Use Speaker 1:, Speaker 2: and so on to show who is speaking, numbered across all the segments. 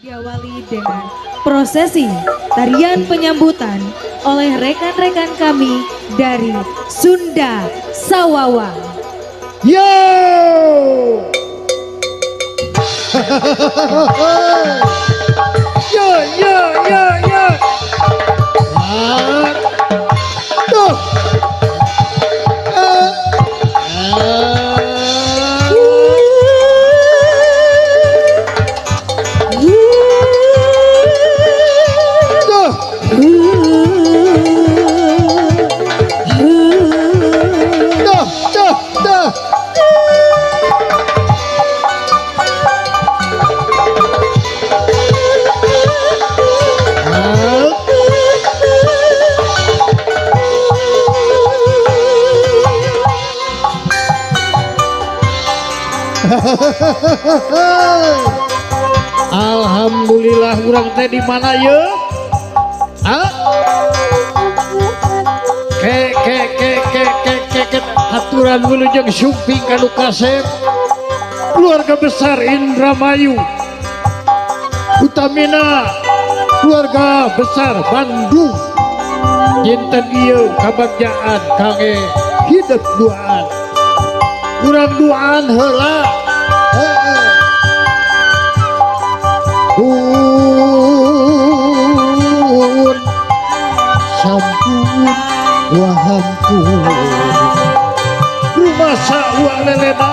Speaker 1: Diawali dengan prosesi tarian penyambutan oleh rekan-rekan kami dari Sunda Sawawa.
Speaker 2: Yo! Yo yo yo yo. Tuh. Alhamdulillah urang teh di mana ye? Hah? Ke haturan wilujeng Sumping kanu Kasep keluarga besar Indramayu utamina keluarga besar Bandung jinten ieu kabagjaan kangge hidup duaan urang duaan heula pun sampun wahampun rumah sa'wa lelena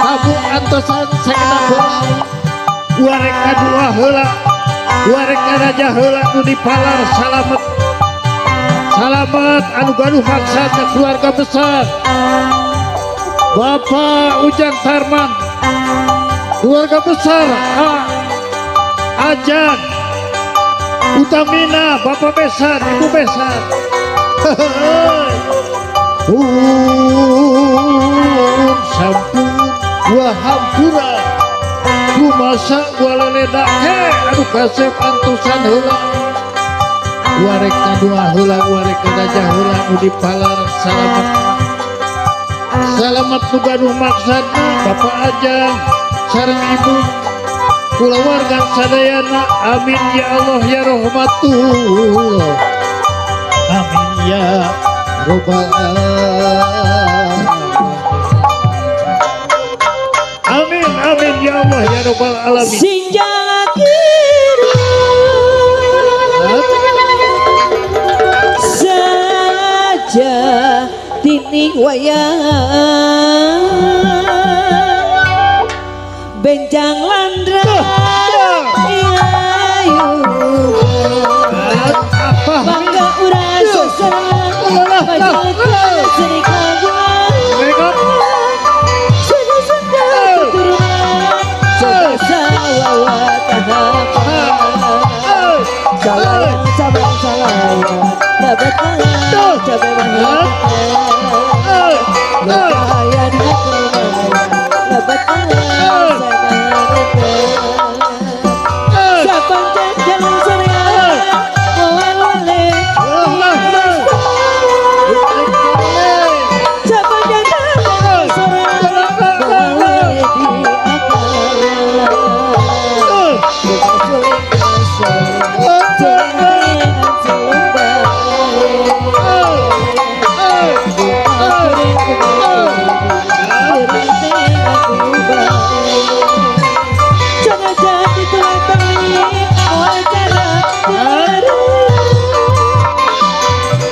Speaker 2: kamu antosan sekena heula warek kadua heula warek karaja heula nu dipalar salamet salamet anu gaduh maksana keluarga besar Bapak Ujang Tarman keluarga besar Ajang utamina Bapak Besan Ibu Besan sampun wahampura kumasa waleleda aduh kasep antusan heula warek kadua heula warek kadaja heula nu dipalar salamet salamet nu gaduh maksana Bapak Ajang sareng Ibu kulawarga sadayana amin ya Allah ya rahmatullah amin ya robbal amin amin ya Allah ya robbal alamin
Speaker 1: saja tining wayang benjang landra bangga urang sesang bajulkan seni kaguan Sunda keturunan Sunda Sawawa tahapan salayang sabang salayang dapat tangan cabai banget lekaya di rumah dapat tangan sepanjang jalan Serian wale sepanjang jalan Serian wale di akal bukan suling kasar suling selembah jangan jadi tulang tangi wawancara baru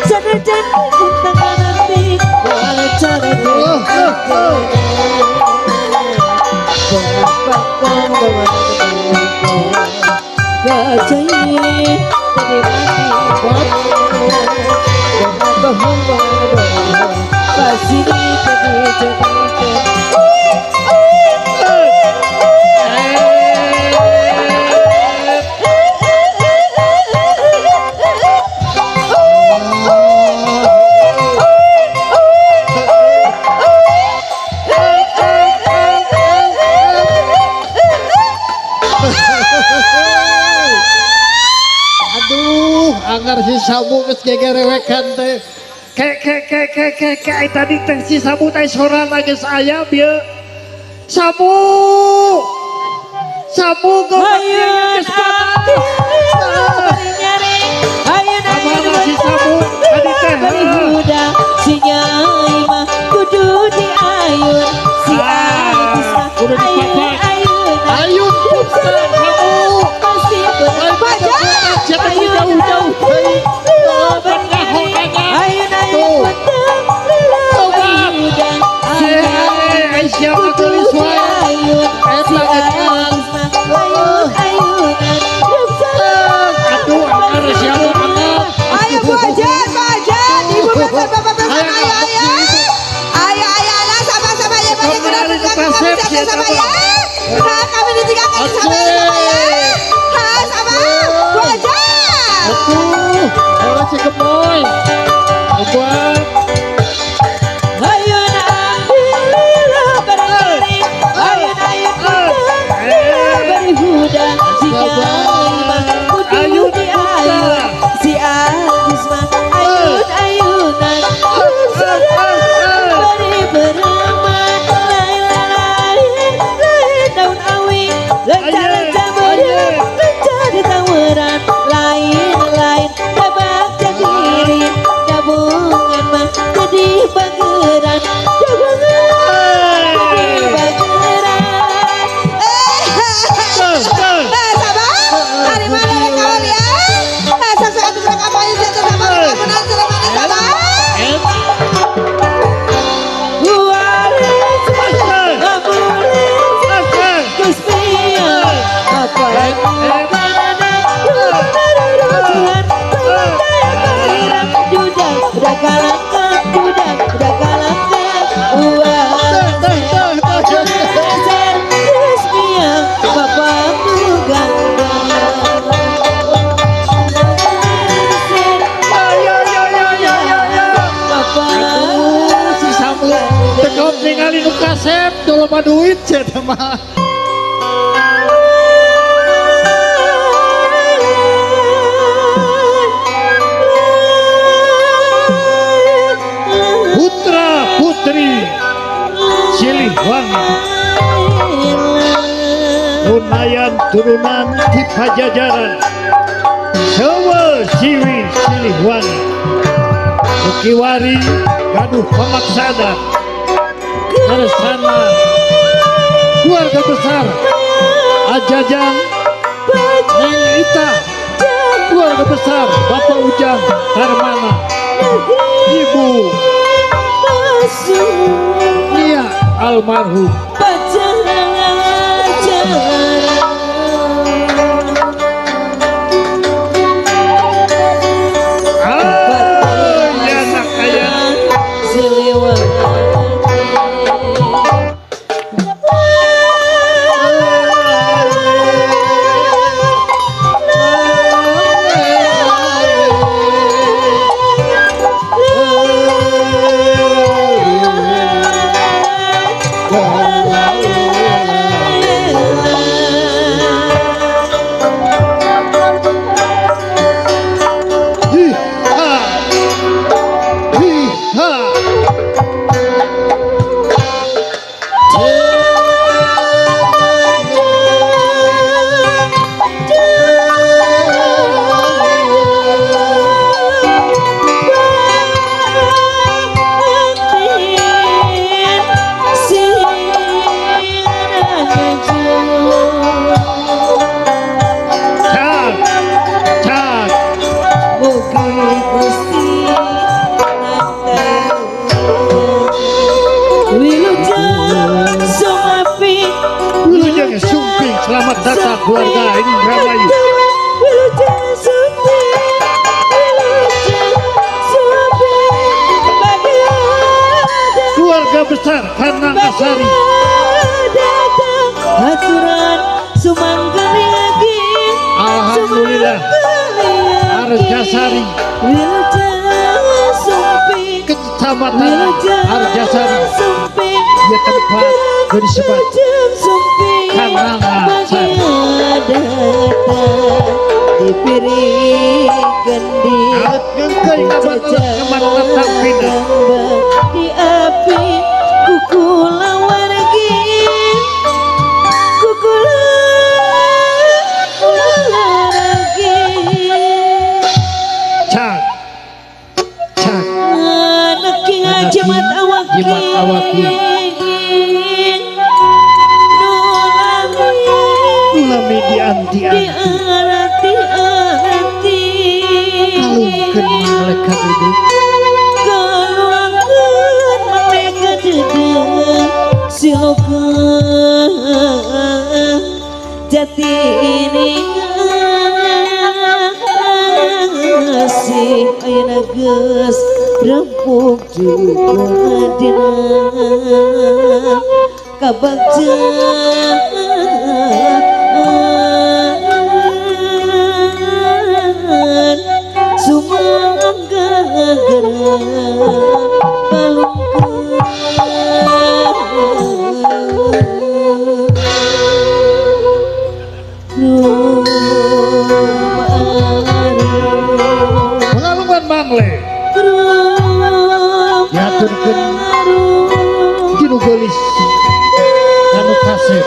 Speaker 1: jangan jadi tangan nanti wawancara baru mengapakkan bahwa gajah ini jadi mati bohong pasti jadi
Speaker 2: anggar si sabu geus gegerewekan teh Kayak tadi teh si sabu teh sorana geus aya bieu. Sabu. Sabu
Speaker 1: Ayun ati nyari ayun ayun
Speaker 2: si Sabu tadi teh
Speaker 1: muda si Nyai mah kudu diayun si Adis mah
Speaker 2: kudu dipapak.
Speaker 1: ayun
Speaker 2: Sabu
Speaker 1: pasti berbaja ayun jauh-jauh ayun ayun petang muda
Speaker 2: Aisyah gelis wae eta
Speaker 1: ayun ayunan
Speaker 2: aduh anggar siapa anggar
Speaker 3: Ayo Bu Ajan, Pak Ajan, Ibu bapak-bapak ayo. Ayo lah sama-sama ya Pak Ajan, udah ditinggalkan sama ya. Nah kami ditinggalkan sama ya Pak ya. Sama Bu Ajan.
Speaker 2: aduh kalau si gemoy buat
Speaker 1: ayun alhamdulillah beri ayun ayun beri huda si Nyai mah kudu diayun si Adis mah ayun ayunan beri bereman lain daun awi lenca bodong lenca di taweran lain dabak jadiri gabungan mah jadi bageran gabungan jadi bageran
Speaker 3: Sama, dari mana kawan ya? Sesuatu rekamannya jatuh sama rekaman seremani sama.
Speaker 1: waris amulis kusmia apa judak udah kalahkan udah kalahkan uang ser kusmia bapakku ganteng
Speaker 2: si Sabu tekop ningali nu kasep dulu mah duit cenah mah putra putri Siliwangi lunayan turunan di Pajajaran Sewe Siwi Siliwangi Ukiwari gaduh pemaksana Tersana keluarga besar Ajajang Neng Ita keluarga besar Bapak Ujang Darmana Ibu Nia almarhum ya anak ayah Selamat datang keluarga Indramayu. Keluarga besar Kanang Asari.
Speaker 1: Aturan sumanggali lagi.
Speaker 2: Alhamdulillah. Arjasari. Kecamatan Arjasari. Dia tempat berisbat Kanang Asari.
Speaker 1: Dipiri gendi
Speaker 2: Alat gengkei kabar teman letak pindah.
Speaker 1: di api kuku lawan lagi kuku lawan
Speaker 2: sami dianti-anti kalungkeun malaikat duduk
Speaker 1: kalungkeun malaikat duduk siloka jati ini si ayeuna geus rempuk juga dina kabagjan sumangga
Speaker 2: pengalungan mangle yaturkeun jinu geulis anu kasep